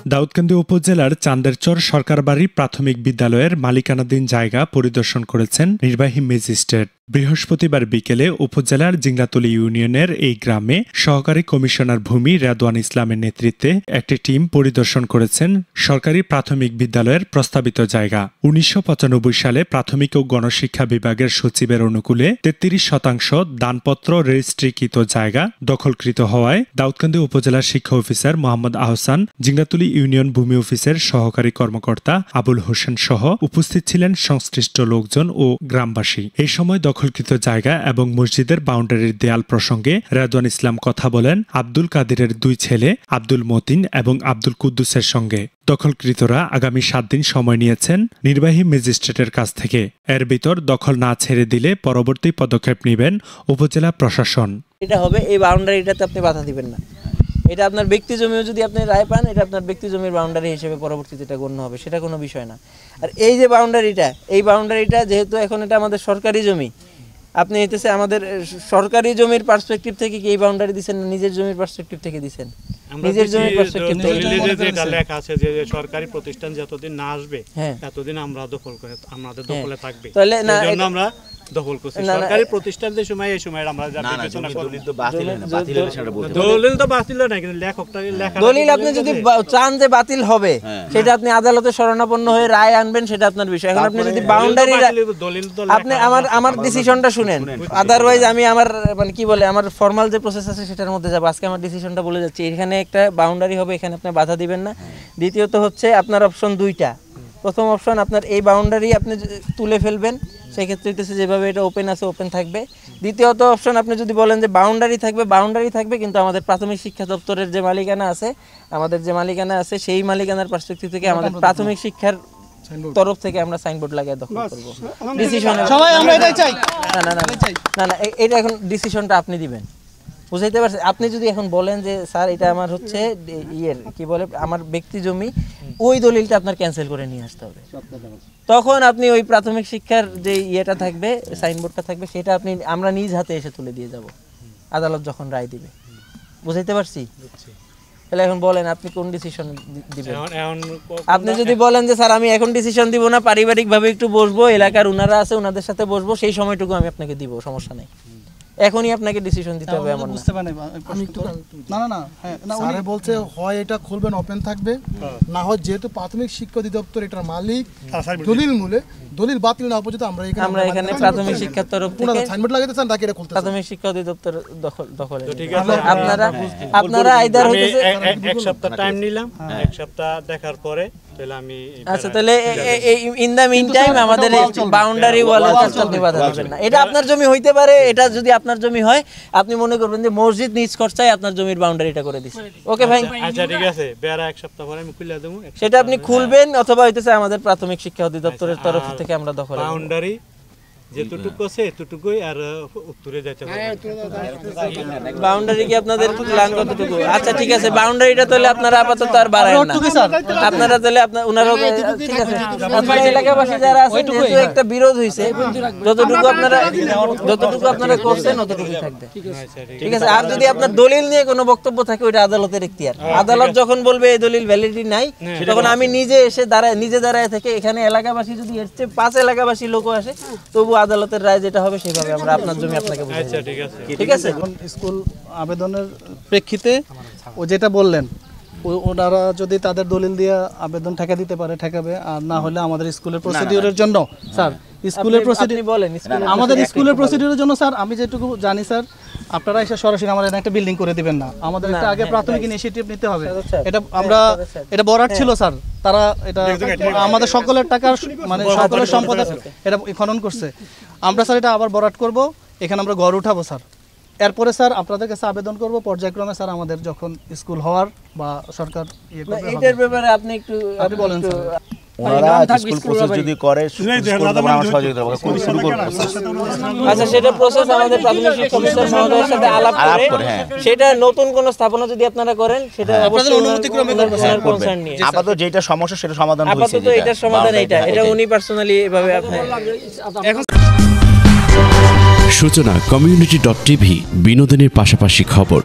দাউদকান্দি উপজেলার চান্দেরচর সরকারবাড়ি প্রাথমিক বিদ্যালয়ের মালিকানাধীন জায়গা পরিদর্শন করেছেন নির্বাহী ম্যাজিস্ট্রেট। বৃহস্পতিবার বিকেলে উপজেলার জিংরাতলী ইউনিয়নের এই গ্রামে সহকারী কমিশনার ভূমি রেদওয়ান ইসলামের নেতৃত্বে একটি টিম পরিদর্শন করেছেন সরকারি প্রাথমিক বিদ্যালয়ের প্রস্তাবিত জায়গা। ১৯৯৫ সালে প্রাথমিক ও গণশিক্ষা বিভাগের সচিবের অনুকূলে ৩৩% দানপত্র রেজিস্ট্রিকৃত জায়গা দখলকৃত হওয়ায় দাউদকান্দি উপজেলার শিক্ষা অফিসার মোহাম্মদ আহসান, জিংরাতলী ইউনিয়ন ভূমি অফিসের সহকারী কর্মকর্তা আবুল হোসেন সহ উপস্থিত ছিলেন সংশ্লিষ্ট লোকজন ও গ্রামবাসী। এই সময় দখলকৃত জায়গা এবং মসজিদের বাউন্ডারির দেয়াল প্রসঙ্গে রেদওয়ান ইসলাম কথা বলেন আব্দুল কাদিরের 2 ছেলে আব্দুল মতিন এবং আব্দুল কুদ্দুসের সঙ্গে। দখলকৃতরা আগামী 7 দিন সময় নিয়েছেন নির্বাহী ম্যাজিস্ট্রেটের কাছ থেকে। এর ভিতর দখল না ছেড়ে দিলে পরবর্তী পদক্ষেপ নেবেন উপজেলা প্রশাসন। এটা হবে, এই বাউন্ডারিটাতে আপনি বাধা দিবেন না। এটা আপনার ব্যক্তি জমিও যদি আপনি রায় পান, এটা আপনার ব্যক্তি জমির বাউন্ডারি হিসেবে পরবর্তীতে এটা গণ্য হবে, সেটা কোনো বিষয় না। আর এই যে বাউন্ডারিটা যেহেতু এখন এটা আমাদের সরকারি জমি, আপনি হইতেছে আমাদের সরকারি জমির পার্সপেক্টিভ থেকে কি এই বাউন্ডারি দিচ্ছেন না নিজের জমির পার্সপেক্টিভ থেকে দিচ্ছেন? নিজের জমির পার্সপেক্টিভ থেকে যেটা লেখা আছে যে সরকারি প্রতিষ্ঠান যতদিন না আসবে ততদিন আমরা দখল করে আমাদের দখলে থাকবে। তাহলে না আমরা দখল করছি সরকারি প্রতিষ্ঠানের সময়, এই সময় আমরা বিবেচনা করব। দলিল তো বাতিল হয় না, বাতিল হলে সেটা বলতে দলিল তো বাতিল হয় না, কিন্তু লেখকটাকে লেখা দলিল আপনি যদি চান যে বাতিল হবে, সেটা আপনি আদালতে শরণাপন্ন হয়ে রায় আনবেন, সেটা আপনার বিষয়। এখন আপনি যদি বাউন্ডারি দলিল তো আপনি আমার ডিসিশনটা শুনেন, আদারওয়াইজ আমি আমার মানে কি বলে আমার ফর্মাল যে প্রসেস আছে সেটার মধ্যে যাব। আজকে আমার ডিসিশনটা বলে যাচ্ছি, এখানে একটা বাউন্ডারি হবে, এখানে আপনি বাধা দিবেন না। দ্বিতীয়ত হচ্ছে আপনার অপশন 2টা। প্রথম অপশন আপনার এই বাউন্ডারি আপনি তুলে ফেলবেন, সেক্ষেত্রে হইতেছে যেভাবে এটা ওপেন আছে ওপেন থাকবে। দ্বিতীয়ত অপশন আপনি যদি বলেন যে বাউন্ডারি থাকবে কিন্তু আমাদের প্রাথমিক শিক্ষা দপ্তরের যে মালিকানা আছে সেই মালিকানার পার্সপেক্টিভ থেকে আমাদের প্রাথমিক শিক্ষার তরফ থেকে আমরা সাইনবোর্ড লাগিয়ে দখল করব। ডিসিশন সবাই আমরা এটাই চাই। না এটা এখন ডিসিশনটা আপনি দিবেন, বুঝাইতে পারছেন? আপনি যদি এখন বলেন যে স্যার এটা আমার হচ্ছে কি বলে আমার ব্যক্তি জমি, ওই দলিলটা আপনার ক্যান্সেল করে নিয়ে আসতে হবে। তখন আপনি ওই প্রাথমিক শিক্ষার যে ইয়েটা থাকবে, সাইনবোর্ডটা থাকবে, সেটা আমরা নিজ হাতে এসে তুলে দিয়ে যাব আদালত যখন রায় দিবে। বুঝাইতে পারছি? তাহলে এখন বলেন আপনি কোন ডিসিশন দিবেন? আপনি যদি বলেন যে স্যার আমি এখন ডিসিশন দিব না, পারিবারিকভাবে একটু বসবো, এলাকার উনারা আছে ওনাদের সাথে বসবো, সেই সময়টুকু আমি আপনাকে দিব, সমস্যা নেই। এখনই আপনাকে ডিসিশন দিতে হবে এমন বুঝতে পারেন। না স্যার বলছে হয় এটা খুলবেন ওপেন থাকবে, না হয় যেহেতু প্রাথমিক শিক্ষা অধিদপ্তর এটার মালিক, দলিল বাতিল না পর্যন্ত আমরা এখানে প্রাথমিক শিক্ষার তরফ থেকে সাইনবোর্ড লাগাইতে চান নাকি এটা খুলতে প্রাথমিক শিক্ষা অধিদপ্তর দখলে। ঠিক আছে, আপনারা আইদার হইতেছে এক সপ্তাহ টাইম নিলাম, এক সপ্তাহ দেখার পরে তাহলে আমি আচ্ছা তাহলে ইন দা মিন টাইম আমাদের বাউন্ডারি ওয়াল চলতে বাধা দিবেন না। এটা আপনার জমি হইতে পারে, এটা যদি আপনার জমি হয় আপনি মনে করবেন যে মসজিদ নিজ খরচায় আপনার জমির বাউন্ডারিটা করে দিছি, ওকে ভাই? আচ্ছা ঠিক আছে, বেরা এক সপ্তাহ পরে আমি খুলে দেব, সেটা আপনি খুলবেন অথবা হইতেছে আমাদের প্রাথমিক শিক্ষা অধিদপ্তরের তরফ থেকে আমরা দখল করব। বাউন্ডারি যেটুকু আছে এতটুকুই, আর উত্তরে যাইতে হবে। বাউন্ডারি কি আপনাদের প্ল্যান কতটুকু? আচ্ছা ঠিক আছে, বাউন্ডারিটা তাহলে আপনারা আপাতত আর বাড়ায় না, আপনারা তাহলে ওনারা ঠিক আছে আপনারা এলাকাবাসী যারা আছেন, যেহেতু একটা বিরোধ হইছে, যতটুকু আপনারা করছেন ততটুকুই থাকবে, ঠিক আছে? আর যদি আপনার দলিল নিয়ে কোনো বক্তব্য থাকে, ওইটা আদালতের এখতিয়ার। আদালত যখন বলবে এই দলিল ভ্যালিডিটি নাই, তখন আমি নিজে এসে দাঁড়ায় থেকে এখানে এলাকাবাসী যদি এর চেয়ে 5 এলাকাবাসী লোকও আসে, তবু আদালতের রায় যেটা হবে সেভাবে আমরা আপনার জমি আপনাকে বুঝিয়ে দেব। ঠিক আছে, স্কুল আবেদনের প্রেক্ষিতে ও যেটা বললেন, ওনারা যদি তাদের দলিল দিয়ে আবেদন ঠেকা দিতে পারে ঠেকাবে, আর না হলে আমাদের স্কুলের প্রসিডিউরের জন্য স্যার আমাদের স্কুলের প্রসিডিউরের জন্য স্যার আমি যেটুকু জানি স্যার, আপনারা এসে সরাসরি আমাদের একটা বিল্ডিং করে দিবেন না, আমাদের একটা আগে প্রাথমিক ইনিশিয়েটিভ নিতে হবে। এটা বরাট ছিল স্যার, তারা এটা আমাদের সকলের টাকার মানে সকলের সম্পদ এটা খনন করছে। আমরা স্যার এটা আবার বরাট করব, এখানে আমরা ঘর উঠাবো স্যার। এরপরে স্যার আপনাদের কাছে আবেদন করব পর্যায়ক্রমে স্যার, আমাদের যখন স্কুল হওয়ার বা সরকার এটার ব্যাপারে আপনি একটু বলেন স্যার। আচ্ছা সেটা প্রসেস আমাদের প্রাথমিক শিক্ষা অফিসার মহোদয়ের সাথে আলাপ করে, সেটা নতুন কোন স্থাপনা যদি আপনারা করেন সেটা অবশ্যই অনুমতিক্রমে কনসার্ন নিয়ে আপাতত যেটা সমস্যা সেটা সমাধান হইছে, আপাতত এটার সমাধান এটা উনি পার্সোনালি এভাবে আপনি এখন সূচনা community.tv বিনোদনের পাশাপাশি খবর।